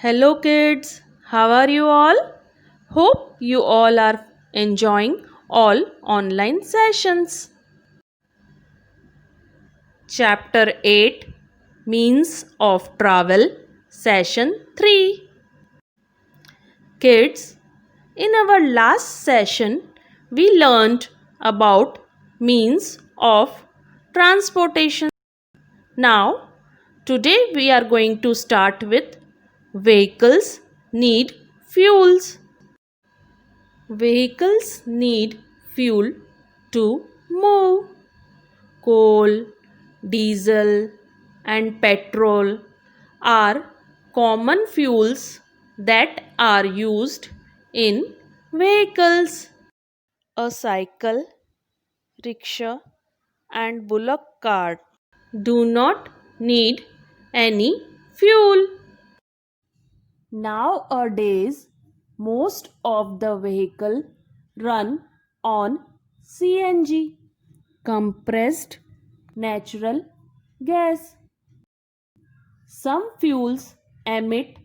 Hello, kids. How are you all? Hope you all are enjoying all online sessions. Chapter 8 Means of Travel, Session 3. Kids, in our last session, we learned about means of transportation. Now, today we are going to start with vehicles need fuels. Vehicles need fuel to move. Coal, diesel, and petrol are common fuels that are used in vehicles. A cycle, rickshaw, and bullock cart do not need any fuel. Nowadays, most of the vehicle run on CNG, compressed natural gas. Some fuels emit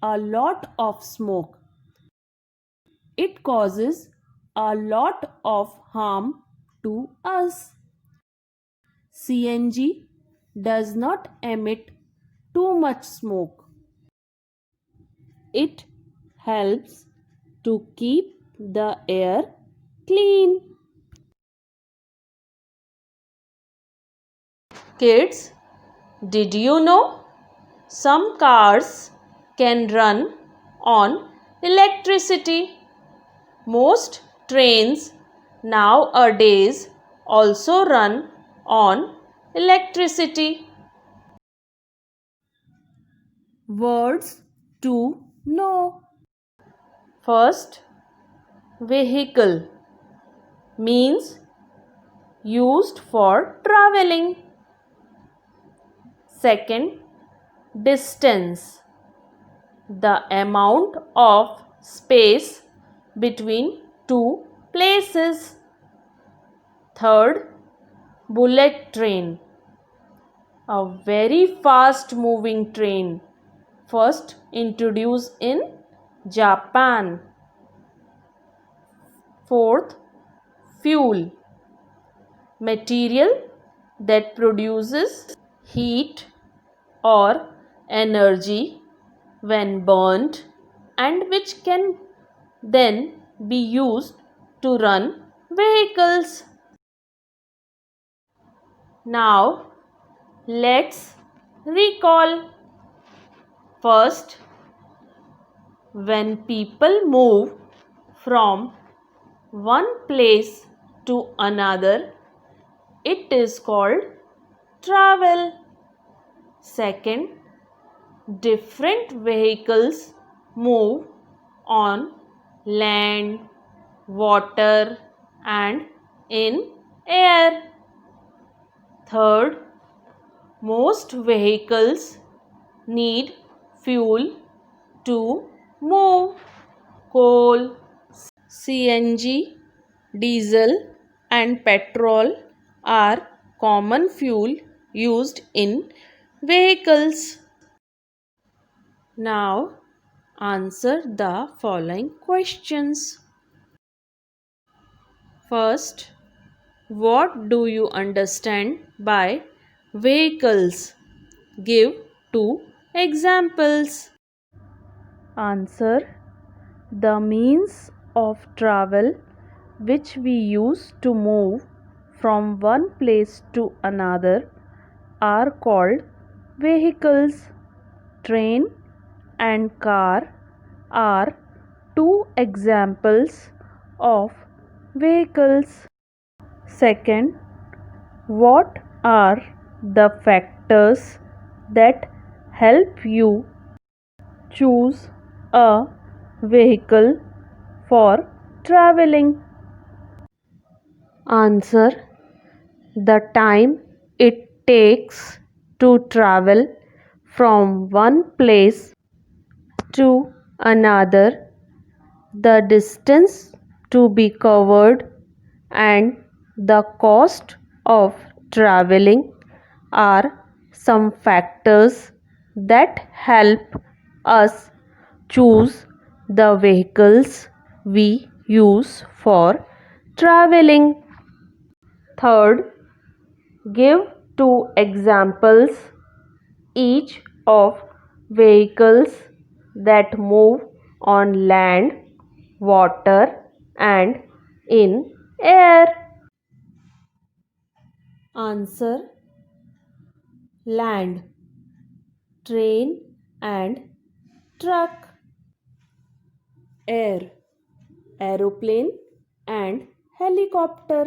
a lot of smoke. It causes a lot of harm to us. CNG does not emit too much smoke. It helps to keep the air clean. Kids, did you know some cars can run on electricity? Most trains nowadays also run on electricity. Words to know. First, vehicle means used for traveling. Second, distance, the amount of space between two places. Third, bullet train, a very fast moving train, first introduced in Japan. Fourth, fuel, material that produces heat or energy when burnt and which can then be used to run vehicles. Now let's recall. First, when people move from one place to another, it is called travel. Second, different vehicles move on land, water, and in air. Third, most vehicles need fuel to move. Coal, CNG, diesel, and petrol are common fuel used in vehicles. Now, answer the following questions. First, what do you understand by vehicles? Give two examples. Answer: the means of travel which we use to move from one place to another are called vehicles. Train and car are two examples of vehicles. Second, what are the factors that help you choose a vehicle for traveling? Answer: the time it takes to travel from one place to another, the distance to be covered, and the cost of traveling are some factors that help us Choose the vehicles we use for traveling. Third, give two examples each of vehicles that move on land, water, and in air. Answer: land, train and truck; air, aeroplane and helicopter;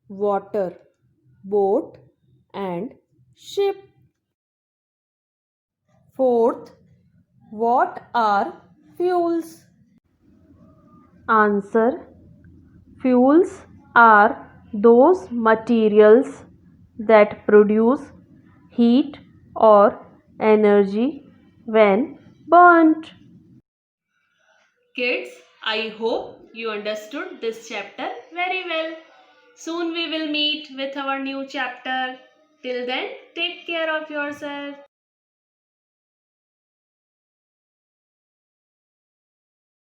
water, boat and ship. Fourth, what are fuels? Answer: fuels are those materials that produce heat or energy when burnt. Kids, I hope you understood this chapter very well. Soon we will meet with our new chapter. Till then, take care of yourself.